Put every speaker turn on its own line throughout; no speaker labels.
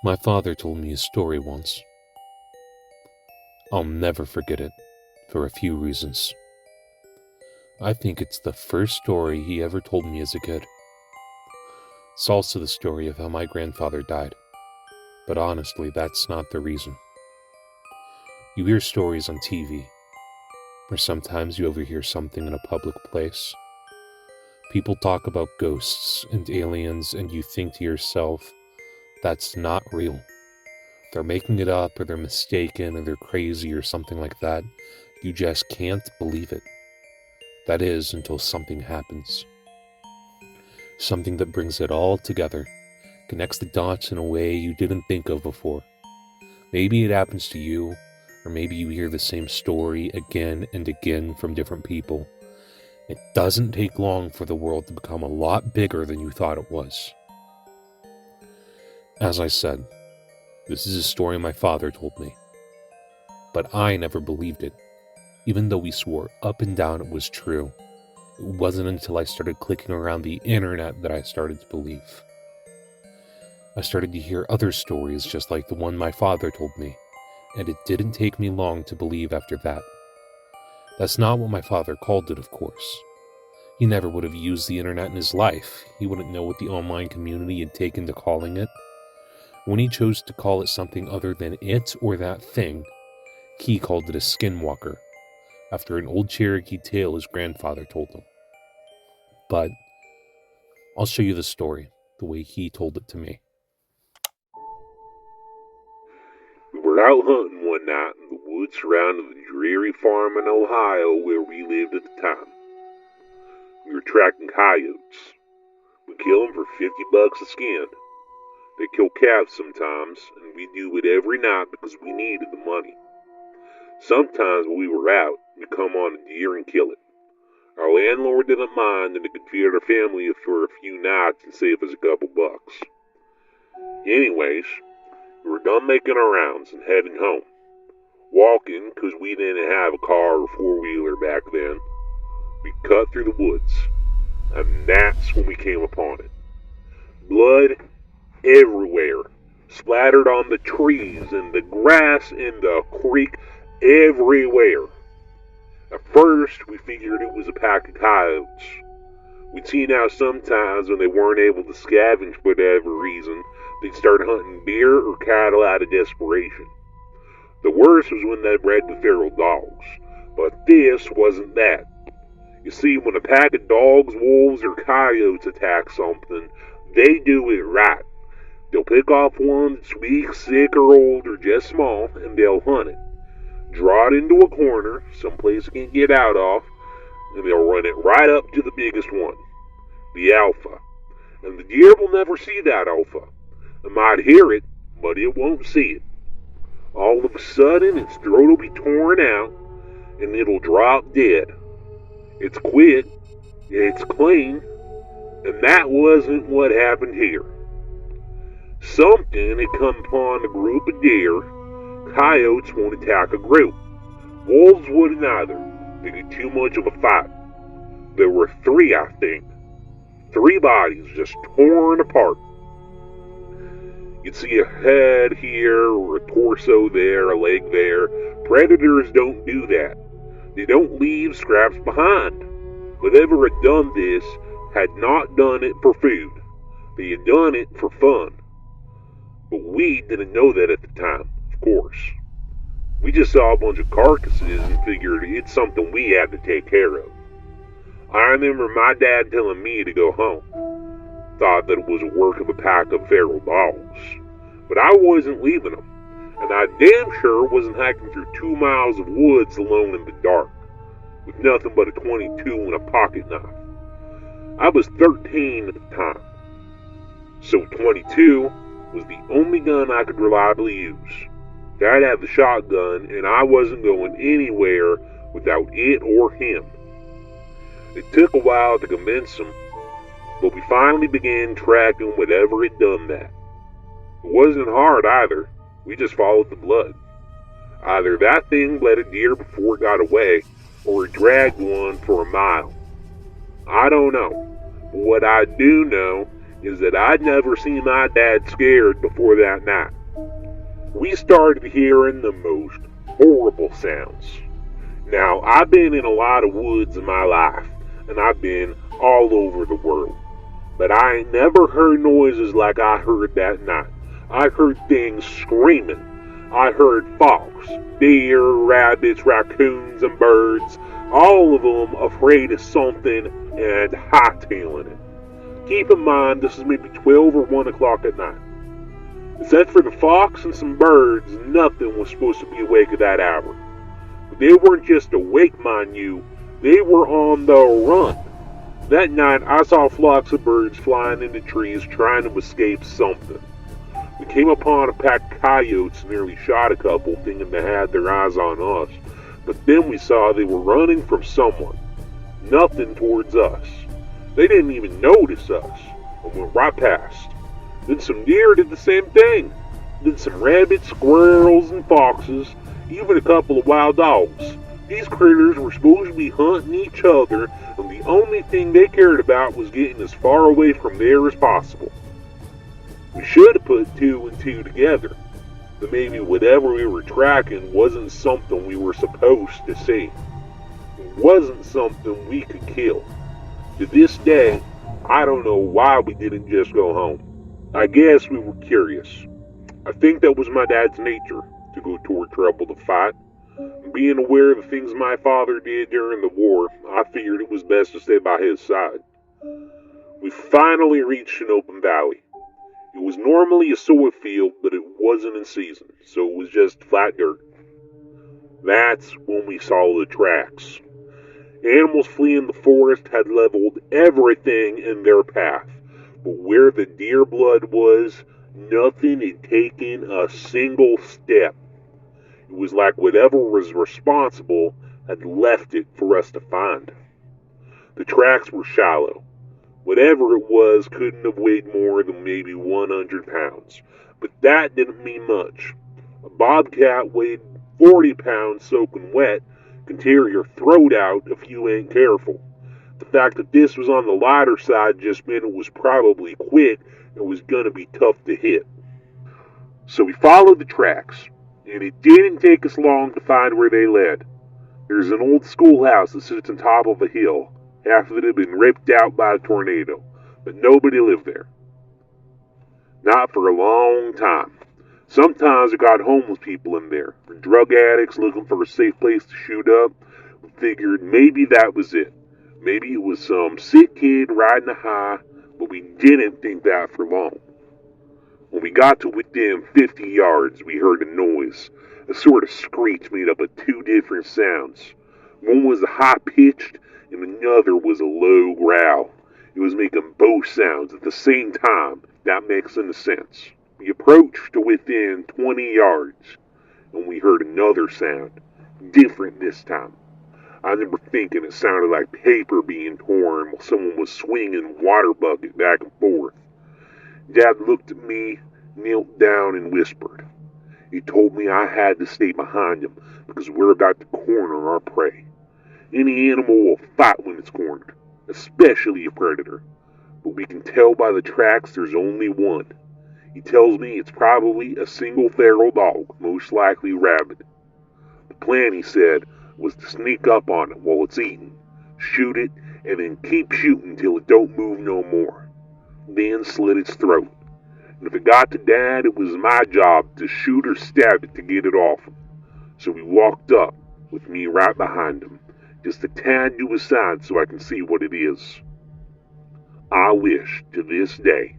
My father told me a story once. I'll never forget it, for a few reasons. I think it's the first story he ever told me as a kid. It's also the story of how my grandfather died. But honestly, that's not the reason. You hear stories on TV, or sometimes you overhear something in a public place. People talk about ghosts and aliens, and you think to yourself, that's not real. They're making it up, or they're mistaken, or they're crazy, or something like that. You just can't believe it. That is, until something happens. Something that brings it all together, connects the dots in a way you didn't think of before. Maybe it happens to you, or maybe you hear the same story again and again from different people. It doesn't take long for the world to become a lot bigger than you thought it was. As I said, this is a story my father told me. But I never believed it, even though we swore up and down it was true. It wasn't until I started clicking around the internet that I started to believe. I started to hear other stories just like the one my father told me, and it didn't take me long to believe after that. That's not what my father called it, of course. He never would have used the internet in his life. He wouldn't know what the online community had taken to calling it. When he chose to call it something other than it or that thing, he called it a skinwalker, after an old Cherokee tale his grandfather told him. But I'll show you the story, the way he told it to me.
We were out hunting one night in the woods surrounding the dreary farm in Ohio where we lived at the time. We were tracking coyotes. We kill them for $50 a skin. They kill calves sometimes, and we do it every night because we needed the money. Sometimes when we were out, we'd come on a deer and kill it. Our landlord didn't mind, and it could feed our family for a few nights and save us a couple bucks. Anyways, we were done making our rounds and heading home. Walking, because we didn't have a car or four-wheeler back then. We cut through the woods, and that's when we came upon it. Blood everywhere, splattered on the trees and the grass in the creek, everywhere. At first, we figured it was a pack of coyotes. We'd seen how sometimes when they weren't able to scavenge for whatever reason, they'd start hunting deer or cattle out of desperation. The worst was when they bred with feral dogs, but this wasn't that. You see, when a pack of dogs, wolves, or coyotes attack something, they do it right. They'll pick off one that's weak, sick, or old, or just small, and they'll hunt it. Draw it into a corner, someplace it can't get out of, and they'll run it right up to the biggest one, the alpha. And the deer will never see that alpha. It might hear it, but it won't see it. All of a sudden, its throat will be torn out, and it'll drop dead. It's quick, it's clean, and that wasn't what happened here. Something had come upon a group of deer. Coyotes won't attack a group. Wolves wouldn't either. They get too much of a fight. There were 3, I think. 3 bodies just torn apart. You'd see a head here, or a torso there, a leg there. Predators don't do that. They don't leave scraps behind. Whoever had done this had not done it for food. They had done it for fun. But we didn't know that at the time, of course. We just saw a bunch of carcasses and figured it's something we had to take care of. I remember my dad telling me to go home. Thought that it was a work of a pack of feral dogs. But I wasn't leaving them. And I damn sure wasn't hiking through 2 miles of woods alone in the dark, with nothing but a .22 and a pocket knife. I was 13 at the time, so .22 was the only gun I could reliably use. Dad had the shotgun, and I wasn't going anywhere without it or him. It took a while to convince him, but we finally began tracking whatever had done that. It wasn't hard either. We just followed the blood. Either that thing led a deer before it got away, or it dragged one for a mile. I don't know. But what I do know is that I'd never seen my dad scared before that night. we started hearing the most horrible sounds. Now, I've been in a lot of woods in my life, and I've been all over the world. But I ain't never heard noises like I heard that night. I heard things screaming. I heard fox, deer, rabbits, raccoons, and birds, all of them afraid of something and hightailing it. Keep in mind, this is maybe 12 or 1 o'clock at night. Except for the fox and some birds, nothing was supposed to be awake at that hour. But they weren't just awake, mind you, they were on the run. That night, I saw flocks of birds flying into trees trying to escape something. We came upon a pack of coyotes, nearly shot a couple, thinking they had their eyes on us. But then we saw they were running from someone. Nothing towards us. They didn't even notice us, and went right past. Then some deer did the same thing. Then some rabbits, squirrels, and foxes, even a couple of wild dogs. These critters were supposed to be hunting each other, and the only thing they cared about was getting as far away from there as possible. We should have put 2 and 2 together, but maybe whatever we were tracking wasn't something we were supposed to see. It wasn't something we could kill. To this day, I don't know why we didn't just go home. I guess we were curious. I think that was my dad's nature, to go toward trouble to fight. Being aware of the things my father did during the war, I figured it was best to stay by his side. We finally reached an open valley. It was normally a soy field, but it wasn't in season, so it was just flat dirt. That's when we saw the tracks. Animals fleeing the forest had leveled everything in their path, but where the deer blood was, nothing had taken a single step. It was like whatever was responsible had left it for us to find. The tracks were shallow. Whatever it was couldn't have weighed more than maybe 100 pounds, but that didn't mean much. A bobcat weighed 40 pounds soaking wet can tear your throat out if you ain't careful. The fact that this was on the lighter side just meant it was probably quick and was gonna be tough to hit. So we followed the tracks, and it didn't take us long to find where they led. There's an old schoolhouse that sits on top of a hill. Half of it had been ripped out by a tornado, but nobody lived there. Not for a long time. Sometimes we got homeless people in there, or drug addicts looking for a safe place to shoot up. We figured maybe that was it. Maybe it was some sick kid riding a high, but we didn't think that for long. When we got to within 50 yards, we heard a noise. A sort of screech made up of 2 different sounds. One was a high-pitched, and another was a low growl. It was making both sounds at the same time. That makes any sense. We approached to within 20 yards, and we heard another sound, different this time. I remember thinking it sounded like paper being torn while someone was swinging a water bucket back and forth. Dad looked at me, knelt down, and whispered. He told me I had to stay behind him because we're about to corner our prey. Any animal will fight when it's cornered, especially a predator. But we can tell by the tracks there's only one. He tells me it's probably a single feral dog, most likely rabid. The plan, he said, was to sneak up on it while it's eating, shoot it, and then keep shooting till it don't move no more. Then slit its throat. And if it got to Dad, it was my job to shoot or stab it to get it off him. So we walked up, with me right behind him, just a tad to his side so I can see what it is. I wish, to this day,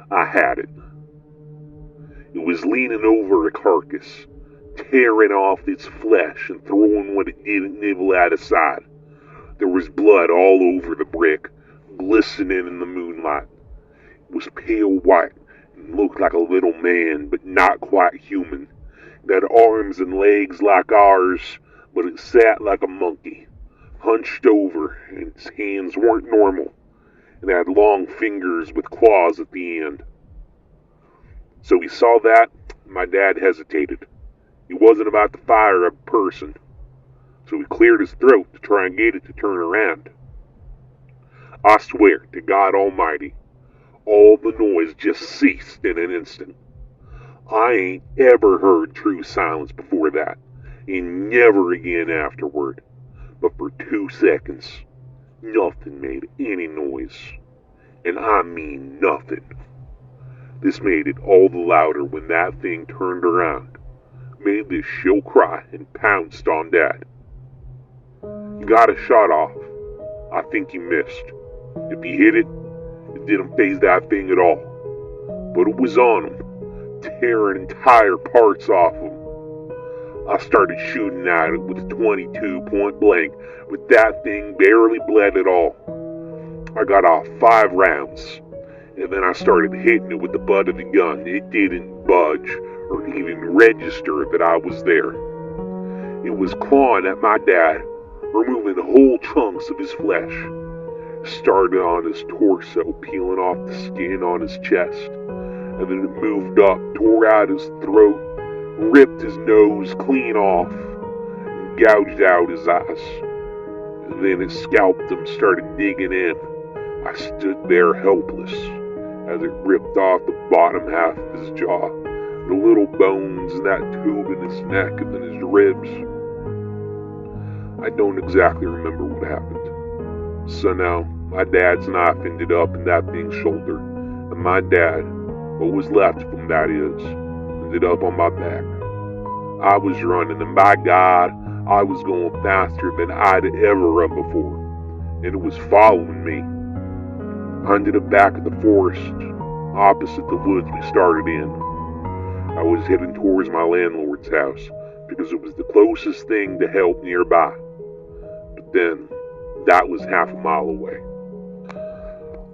I had it. It was leaning over a carcass, tearing off its flesh and throwing what it didn't nibble out aside. There was blood all over the brick, glistening in the moonlight. It was pale white and looked like a little man, but not quite human. It had arms and legs like ours, but it sat like a monkey, hunched over, and its hands weren't normal. It had long fingers with claws at the end. So we saw that, and my dad hesitated. He wasn't about to fire a person, so he cleared his throat to try and get it to turn around. I swear to God Almighty, all the noise just ceased in an instant. I ain't ever heard true silence before that, and never again afterward. But for 2 seconds, nothing made any noise. And I mean nothing. This made it all the louder when that thing turned around, made this shrill cry, and pounced on Dad. He got a shot off. I think he missed. If he hit it, it didn't faze that thing at all. But it was on him, tearing entire parts off him. I started shooting at it with 22 point blank, but that thing barely bled at all. I got off 5 rounds, and then I started hitting it with the butt of the gun. It didn't budge or even register that I was there. It was clawing at my dad, removing whole chunks of his flesh. It started on his torso, peeling off the skin on his chest, and then it moved up, tore out his throat, ripped his nose clean off, and gouged out his eyes. And then it scalped him, started digging in. I stood there helpless as it ripped off the bottom half of his jaw, the little bones and that tube in his neck and then his ribs. I don't exactly remember what happened. So now, my dad's knife ended up in that thing's shoulder, and my dad, what was left of him that is, ended up on my back. I was running, and by God, I was going faster than I'd ever run before, and it was following me. I ended up back at the forest, opposite the woods we started in. I was heading towards my landlord's house, because it was the closest thing to help nearby. But then, that was half a mile away.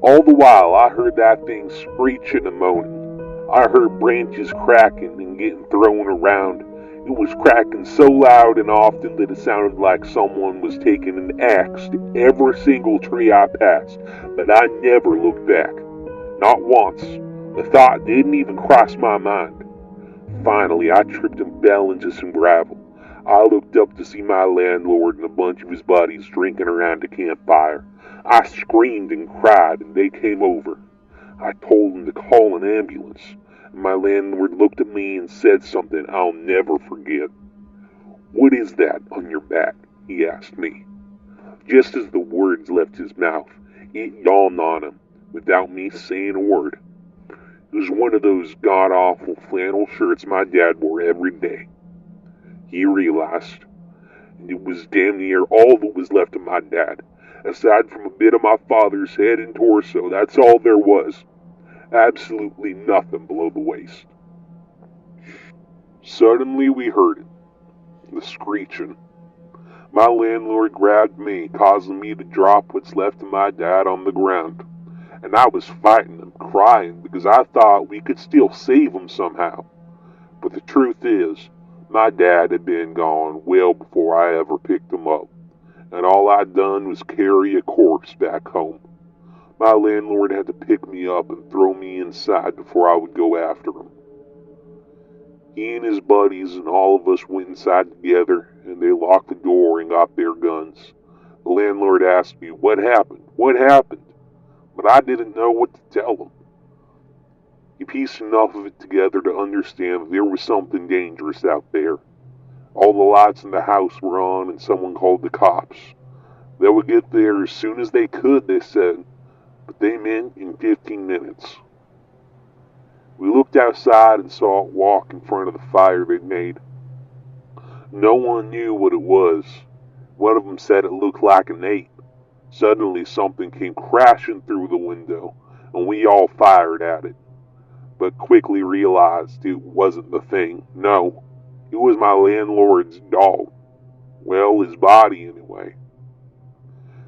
All the while, I heard that thing screeching and moaning. I heard branches cracking and getting thrown around. It was cracking so loud and often that it sounded like someone was taking an axe to every single tree I passed, but I never looked back. Not once. The thought didn't even cross my mind. Finally, I tripped and fell into some gravel. I looked up to see my landlord and a bunch of his buddies drinking around a campfire. I screamed and cried, and they came over. I told them to call an ambulance, and my landlord looked at me and said something I'll never forget. "What is that on your back?" he asked me. Just as the words left his mouth, it dawned on him, without me saying a word. It was one of those god-awful flannel shirts my dad wore every day. He realized, and it was damn near all that was left of my dad. Aside from a bit of my father's head and torso, that's all there was. Absolutely nothing below the waist. Suddenly we heard it, the screeching. My landlord grabbed me, causing me to drop what's left of my dad on the ground. And I was fighting him, crying, because I thought we could still save him somehow. But the truth is, my dad had been gone well before I ever picked him up, and all I'd done was carry a corpse back home. My landlord had to pick me up and throw me inside before I would go after him. He and his buddies and all of us went inside together, and they locked the door and got their guns. The landlord asked me, "What happened? What happened?" But I didn't know what to tell him. He pieced enough of it together to understand that there was something dangerous out there. All the lights in the house were on, and someone called the cops. They would get there as soon as they could, they said, but they meant in 15 minutes. We looked outside and saw it walk in front of the fire they'd made. No one knew what it was. One of them said it looked like an ape. Suddenly something came crashing through the window, and we all fired at it, but quickly realized it wasn't the thing. No, it was my landlord's dog. Well, his body anyway.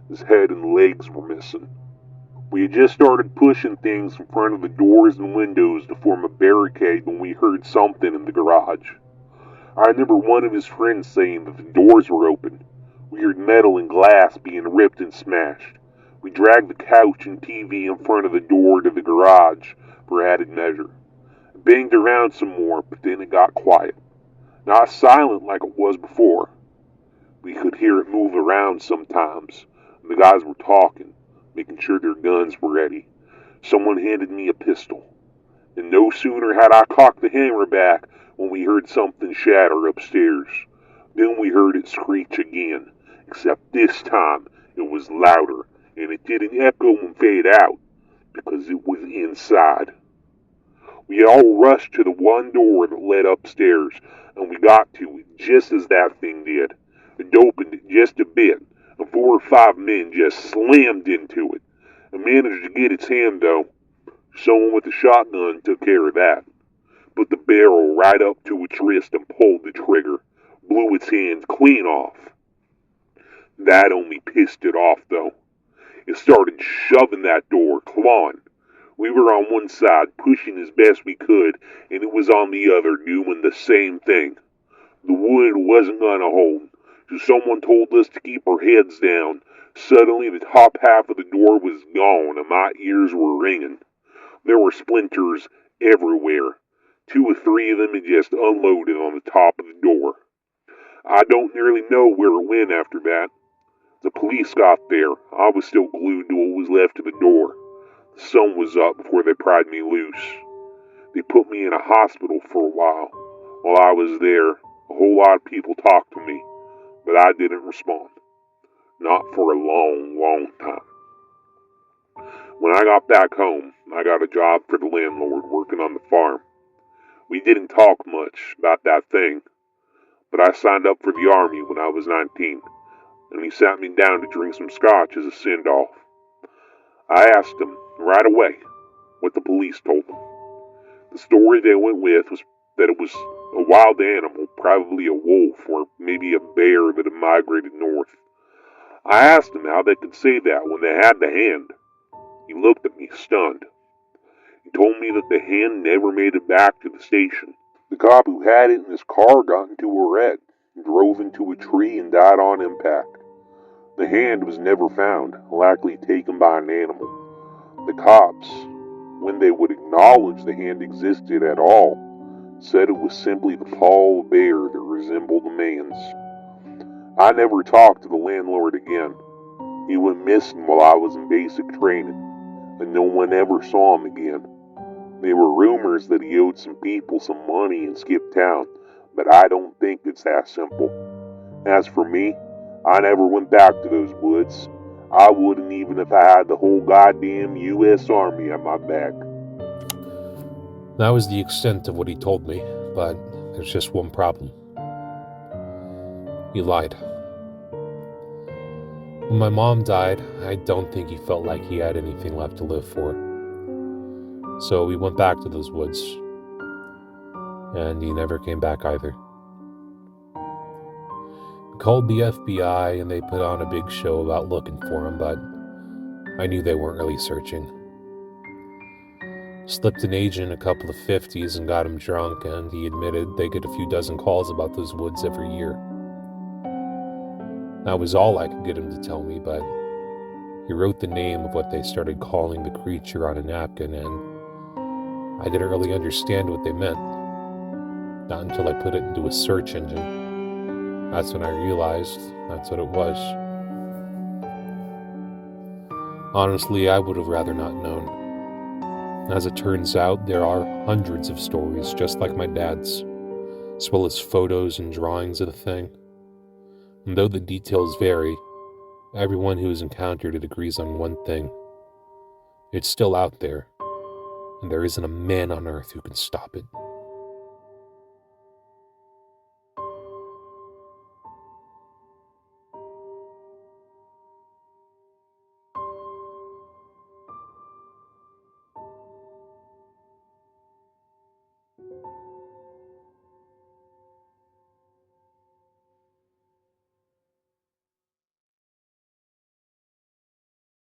His head and legs were missing. We had just started pushing things in front of the doors and windows to form a barricade when we heard something in the garage. I remember one of his friends saying that the doors were open. We heard metal and glass being ripped and smashed. We dragged the couch and TV in front of the door to the garage for added measure. It banged around some more, but then it got quiet. Not silent like it was before. We could hear it move around sometimes. The guys were talking, making sure their guns were ready. Someone handed me a pistol. And no sooner had I cocked the hammer back when we heard something shatter upstairs. Then we heard it screech again, except this time it was louder, and it didn't echo and fade out, because it was inside. We all rushed to the one door that led upstairs, and we got to it just as that thing did. It opened it just a bit, and 4 or 5 men just slammed into it. I managed to get its hand, though. Someone with a shotgun took care of that. Put the barrel right up to its wrist and pulled the trigger. Blew its hands clean off. That only pissed it off, though. It started shoving that door, clawing. We were on one side, pushing as best we could, and it was on the other, doing the same thing. The wood wasn't gonna hold, so someone told us to keep our heads down. Suddenly, the top half of the door was gone, and my ears were ringing. There were splinters everywhere. 2 or 3 of them had just unloaded on the top of the door. I don't nearly know where it went after that. The police got there. I was still glued to what was left of the door. The sun was up before they pried me loose. They put me in a hospital for a while. While I was there, a whole lot of people talked to me, but I didn't respond. Not for a long, long time. When I got back home, I got a job for the landlord working on the farm. We didn't talk much about that thing, but I signed up for the army when I was 19, and he sat me down to drink some scotch as a send-off. I asked him right away what the police told him. The story they went with was that it was a wild animal, probably a wolf or maybe a bear that had migrated north. I asked him how they could say that when they had the hand. He looked at me stunned. He told me that the hand never made it back to the station. The cop who had it in his car got into a wreck, drove into a tree, and died on impact. The hand was never found, likely taken by an animal. The cops, when they would acknowledge the hand existed at all, said it was simply the paw of a bear that resembled a man's. I never talked to the landlord again. He went missing while I was in basic training, and no one ever saw him again. There were rumors that he owed some people some money and skipped town, but I don't think it's that simple. As for me, I never went back to those woods. I wouldn't even if I had the whole goddamn U.S. Army at my back.
That was the extent of what he told me, but there's just one problem. He lied. When my mom died, I don't think he felt like he had anything left to live for. So we went back to those woods, and he never came back either. We called the FBI, and they put on a big show about looking for him, but I knew they weren't really searching. Slipped an agent a couple of 50s and got him drunk, and he admitted they get a few dozen calls about those woods every year. That was all I could get him to tell me, but he wrote the name of what they started calling the creature on a napkin, and I didn't really understand what they meant. Not until I put it into a search engine. That's when I realized that's what it was. Honestly, I would have rather not known. As it turns out, there are hundreds of stories just like my dad's, as well as photos and drawings of the thing. And though the details vary, everyone who has encountered it agrees on one thing. It's still out there, and there isn't a man on earth who can stop it.